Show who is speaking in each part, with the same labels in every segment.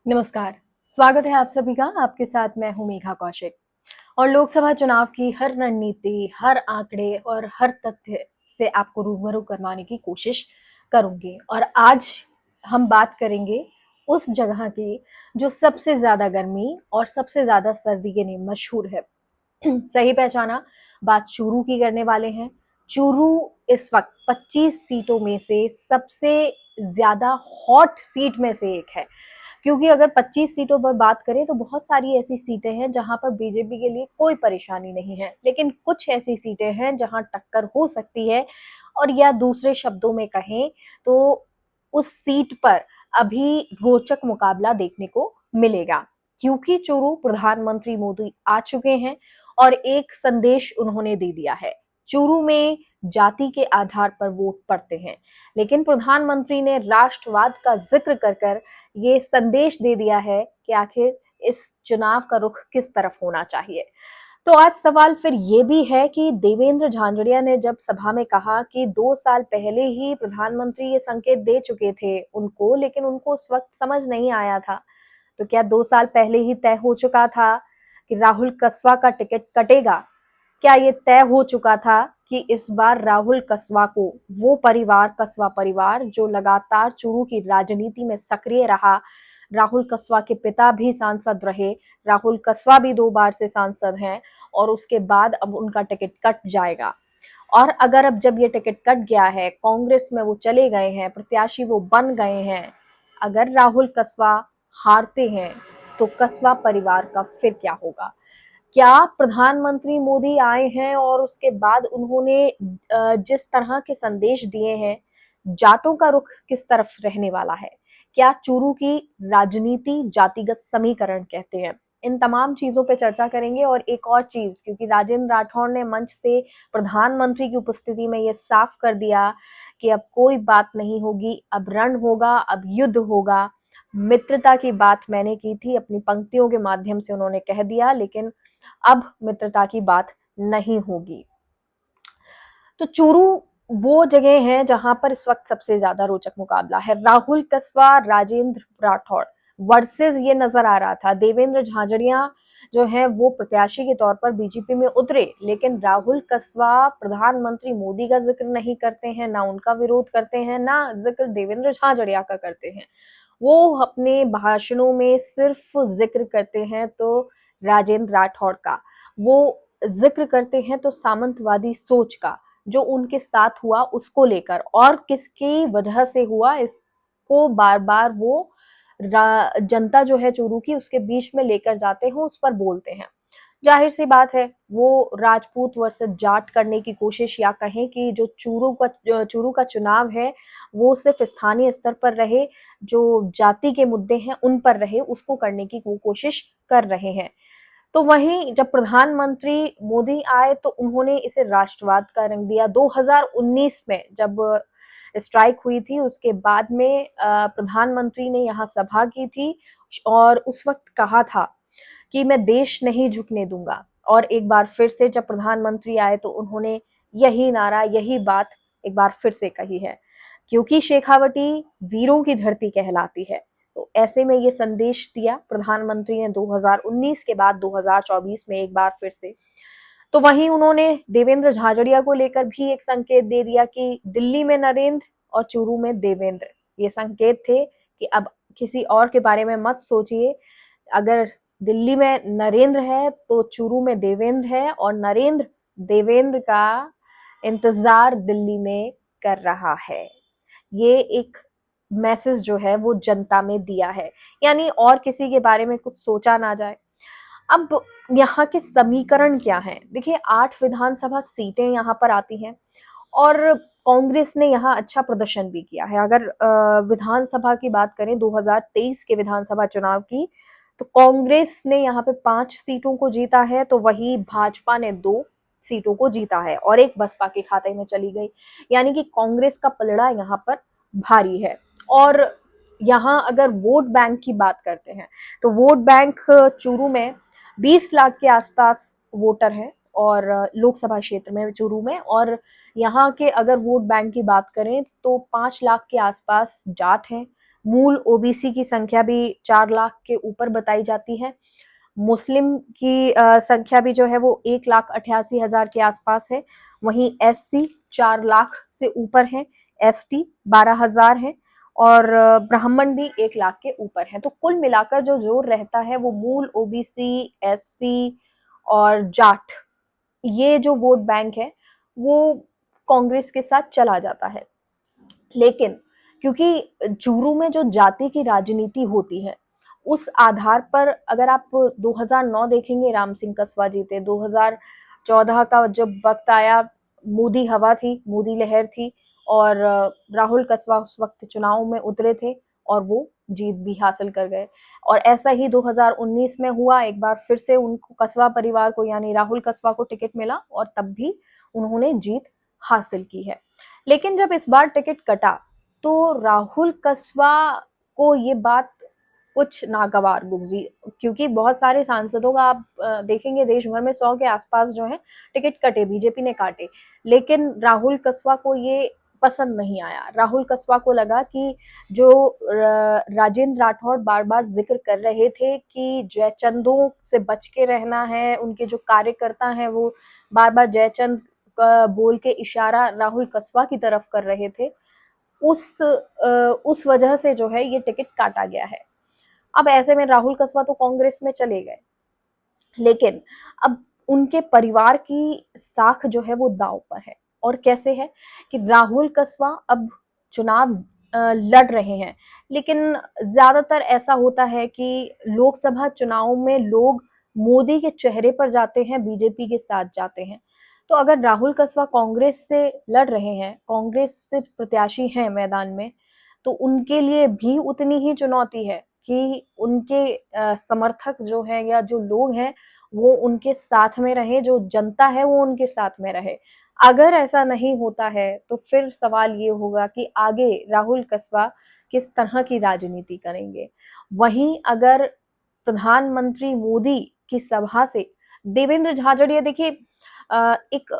Speaker 1: नमस्कार। स्वागत है आप सभी का। आपके साथ मैं हूं मेघा कौशिक और लोकसभा चुनाव की हर रणनीति, हर आंकड़े और हर तथ्य से आपको रूबरू करवाने की कोशिश करूंगी। और आज हम बात करेंगे उस जगह की जो सबसे ज्यादा गर्मी और सबसे ज्यादा सर्दी के लिए मशहूर है। सही पहचाना, बात चूरू की करने वाले हैं। चूरू इस वक्त 25 सीटों में से सबसे ज्यादा हॉट सीट में से एक है, क्योंकि अगर 25 सीटों पर बात करें तो बहुत सारी ऐसी सीटें हैं जहां पर बीजेपी के लिए कोई परेशानी नहीं है, लेकिन कुछ ऐसी सीटें हैं जहां टक्कर हो सकती है। और या दूसरे शब्दों में कहें तो उस सीट पर अभी रोचक मुकाबला देखने को मिलेगा, क्योंकि चूरू प्रधानमंत्री मोदी आ चुके हैं और एक संदेश उन्होंने दे दिया है। चूरू में जाति के आधार पर वोट पड़ते हैं, लेकिन प्रधानमंत्री ने राष्ट्रवाद का जिक्र कर कर ये संदेश दे दिया है कि आखिर इस चुनाव का रुख किस तरफ होना चाहिए। तो आज सवाल फिर ये भी है कि देवेंद्र झांझड़िया ने जब सभा में कहा कि 2 साल पहले ही प्रधानमंत्री ये संकेत दे चुके थे उनको, लेकिन उनको उस वक्त समझ नहीं आया था। तो क्या 2 साल पहले ही तय हो चुका था कि राहुल कसवा का टिकट कटेगा? क्या ये तय हो चुका था कि इस बार राहुल कसवा को, वो परिवार कसवा परिवार जो लगातार चूरू की राजनीति में सक्रिय रहा, राहुल कसवा के पिता भी सांसद रहे, राहुल कसवा भी 2 बार से सांसद हैं, और उसके बाद अब उनका टिकट कट जाएगा। और अगर अब जब ये टिकट कट गया है, कांग्रेस में वो चले गए हैं, प्रत्याशी वो बन गए हैं, अगर राहुल कसवा हारते हैं तो कसवा परिवार का फिर क्या होगा? क्या प्रधानमंत्री मोदी आए हैं और उसके बाद उन्होंने जिस तरह के संदेश दिए हैं, जाटों का रुख किस तरफ रहने वाला है? क्या चूरू की राजनीति जातिगत समीकरण कहते हैं? इन तमाम चीजों पे चर्चा करेंगे। और एक और चीज, क्योंकि राजेंद्र राठौड़ ने मंच से प्रधानमंत्री की उपस्थिति में ये साफ कर दिया कि अब कोई बात नहीं होगी, अब रण होगा, अब युद्ध होगा। मित्रता की बात मैंने की थी, अपनी पंक्तियों के माध्यम से उन्होंने कह दिया, लेकिन अब मित्रता की बात नहीं होगी। तो चूरू वो जगह है जहां पर इस वक्त सबसे ज्यादा रोचक मुकाबला है। राहुल कसवा, राजेंद्र राठौड़ वर्सेस ये नजर आ रहा था। देवेंद्र झाझड़िया जो है वो प्रत्याशी के तौर पर बीजेपी में उतरे, लेकिन राहुल कसवा प्रधानमंत्री मोदी का जिक्र नहीं करते हैं, ना उनका विरोध करते हैं, ना जिक्र देवेंद्र झाझड़िया का करते हैं। वो अपने भाषणों में सिर्फ जिक्र करते हैं तो राजेंद्र राठौड़ का, वो जिक्र करते हैं तो सामंतवादी सोच का, जो उनके साथ हुआ उसको लेकर, और किसकी वजह से हुआ इसको बार बार वो जनता जो है चूरू की उसके बीच में लेकर जाते हैं, उस पर बोलते हैं। जाहिर सी बात है वो राजपूत वर्सेस जाट करने की कोशिश, या कहें कि जो चूरू का चुनाव है वो सिर्फ स्थानीय स्तर पर रहे, जो जाति के मुद्दे हैं उन पर रहे, उसको करने की वो कोशिश कर रहे हैं। तो वहीं जब प्रधानमंत्री मोदी आए तो उन्होंने इसे राष्ट्रवाद का रंग दिया। 2019 में जब स्ट्राइक हुई थी उसके बाद में प्रधानमंत्री ने यहाँ सभा की थी और उस वक्त कहा था कि मैं देश नहीं झुकने दूंगा। और एक बार फिर से जब प्रधानमंत्री आए तो उन्होंने यही नारा, यही बात एक बार फिर से कही है, क्योंकि शेखावटी वीरों की धरती कहलाती है। तो ऐसे में ये संदेश दिया प्रधानमंत्री ने 2019 के बाद 2024 में एक बार फिर से। तो वहीं उन्होंने देवेंद्र झाझड़िया को लेकर भी एक संकेत दे दिया कि दिल्ली में नरेंद्र और चूरू में देवेंद्र। ये संकेत थे कि अब किसी और के बारे में मत सोचिए, अगर दिल्ली में नरेंद्र है तो चूरू में देवेंद्र है, और नरेंद्र देवेंद्र का इंतजार दिल्ली में कर रहा है। ये एक मैसेज जो है वो जनता में दिया है, यानी और किसी के बारे में कुछ सोचा ना जाए। अब यहाँ के समीकरण क्या हैं? देखिए, 8 विधानसभा सीटें यहाँ पर आती हैं और कांग्रेस ने यहाँ अच्छा प्रदर्शन भी किया है। अगर विधानसभा की बात करें 2023 के विधानसभा चुनाव की, तो कांग्रेस ने यहाँ पे 5 सीटों को जीता है, तो वही भाजपा ने 2 सीटों को जीता है और एक बसपा के खाते में चली गई। यानी कि कांग्रेस का पलड़ा यहाँ पर भारी है। और यहाँ अगर वोट बैंक की बात करते हैं तो वोट बैंक चूरू में 20 लाख के आसपास वोटर है, और लोकसभा क्षेत्र में चूरू में, और यहाँ के अगर वोट बैंक की बात करें तो 5 लाख के आसपास जाट हैं, मूल ओबीसी की संख्या भी 4 लाख के ऊपर बताई जाती है। मुस्लिम की संख्या भी जो है वो 1,88,000 के आसपास है। वहीं एससी 4 लाख से ऊपर है, एसटी 12,000 है और ब्राह्मण भी 1 लाख के ऊपर है। तो कुल मिलाकर जो जोर रहता है वो मूल ओबीसी, एससी और जाट, ये जो वोट बैंक है वो कांग्रेस के साथ चला जाता है। लेकिन क्योंकि चूरू में जो जाति की राजनीति होती है, उस आधार पर अगर आप 2009 देखेंगे, राम सिंह कसवा जीते। 2014 का जब वक्त आया, मोदी हवा थी, मोदी लहर थी और राहुल कसवा उस वक्त चुनाव में उतरे थे और वो जीत भी हासिल कर गए। और ऐसा ही 2019 में हुआ, एक बार फिर से उनको, कसवा परिवार को यानी राहुल कसवा को टिकट मिला और तब भी उन्होंने जीत हासिल की है। लेकिन जब इस बार टिकट कटा तो राहुल कसवा को ये बात कुछ नागवार गुजरी, क्योंकि बहुत सारे सांसदों का आप देखेंगे देश भर में 100 के आसपास जो है टिकट कटे, बीजेपी ने काटे, लेकिन राहुल कसवा को ये पसंद नहीं आया। राहुल कसवा को लगा कि जो राजेंद्र राठौड़ बार बार जिक्र कर रहे थे कि जयचंदों से बच के रहना है, उनके जो कार्यकर्ता हैं वो बार बार जयचंद बोल के इशारा राहुल कसवा की तरफ कर रहे थे, उस वजह से जो है ये टिकट काटा गया है। अब ऐसे में राहुल कसवा तो कांग्रेस में चले गए, लेकिन अब उनके परिवार की साख जो है वो दांव पर है। और कैसे है कि राहुल कसवा अब चुनाव लड़ रहे हैं, लेकिन ज्यादातर ऐसा होता है कि लोकसभा चुनाव में लोग मोदी के चेहरे पर जाते हैं, बीजेपी के साथ जाते हैं। तो अगर राहुल कसवा कांग्रेस से लड़ रहे हैं, कांग्रेस से प्रत्याशी हैं मैदान में, तो उनके लिए भी उतनी ही चुनौती है कि उनके समर्थक जो हैं या जो लोग हैं वो उनके साथ में रहे, जो जनता है वो उनके साथ में रहे। अगर ऐसा नहीं होता है तो फिर सवाल ये होगा कि आगे राहुल कसवा किस तरह की राजनीति करेंगे। वहीं अगर प्रधानमंत्री मोदी की सभा से देवेंद्र झाझड़िया, देखिए एक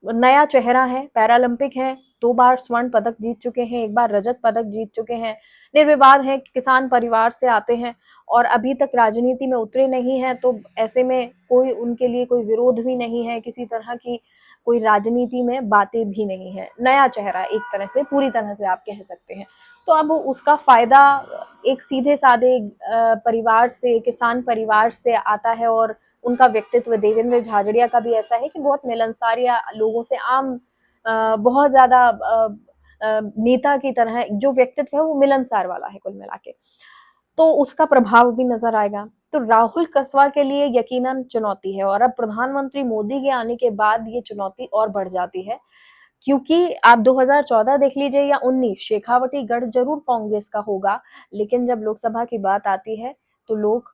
Speaker 1: नया चेहरा है, पैरालंपिक है, 2 बार स्वर्ण पदक जीत चुके हैं, 1 बार रजत पदक जीत चुके हैं, निर्विवाद है, किसान परिवार से आते हैं और अभी तक राजनीति में उतरे नहीं हैं। तो ऐसे में कोई उनके लिए कोई विरोध भी नहीं है, किसी तरह की कोई राजनीति में बातें भी नहीं है। नया चेहरा एक तरह से, पूरी तरह से आप कह सकते हैं। तो अब उसका फायदा एक सीधे साधे परिवार से, किसान परिवार से आता है और उनका व्यक्तित्व, देवेंद्र झाझड़िया का भी ऐसा है कि बहुत मिलनसार या लोगों से आम, बहुत ज्यादा नेता की तरह जो व्यक्तित्व है वो मिलनसार वाला है कुल मिला के, तो उसका प्रभाव भी नजर आएगा। तो राहुल कसवा के लिए यकीनन चुनौती है और अब प्रधानमंत्री मोदी के आने के बाद ये चुनौती और बढ़ जाती है, क्योंकि आप 2014 देख लीजिए या 19, शेखावटी गढ़ जरूर कांग्रेस का होगा, लेकिन जब लोकसभा की बात आती है तो लोग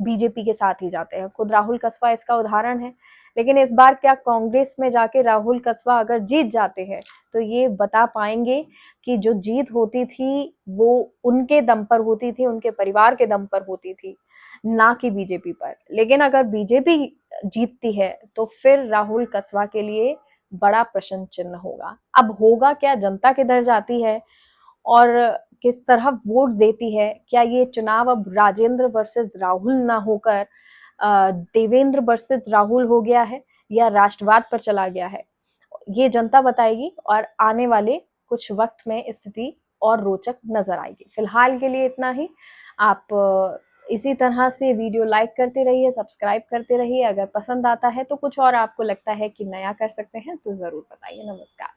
Speaker 1: बीजेपी के साथ ही जाते हैं। खुद राहुल कसवा इसका उदाहरण है। लेकिन इस बार क्या कांग्रेस में जाके राहुल कसवा अगर जीत जाते हैं तो ये बता पाएंगे कि जो जीत होती थी वो उनके दम पर होती थी, उनके परिवार के दम पर होती थी, ना कि बीजेपी पर। लेकिन अगर बीजेपी जीतती है तो फिर राहुल कसवा के लिए बड़ा प्रश्न चिन्ह होगा। अब होगा क्या, जनता किधर जाती है और किस तरह वोट देती है, क्या ये चुनाव अब राजेंद्र वर्सेस राहुल ना होकर देवेंद्र वर्सेस राहुल हो गया है या राष्ट्रवाद पर चला गया है, ये जनता बताएगी और आने वाले कुछ वक्त में स्थिति और रोचक नजर आएगी। फिलहाल के लिए इतना ही। आप इसी तरह से वीडियो लाइक करते रहिए, सब्सक्राइब करते रहिए। अगर पसंद आता है तो कुछ और आपको लगता है कि नया कर सकते हैं तो जरूर बताइए। नमस्कार।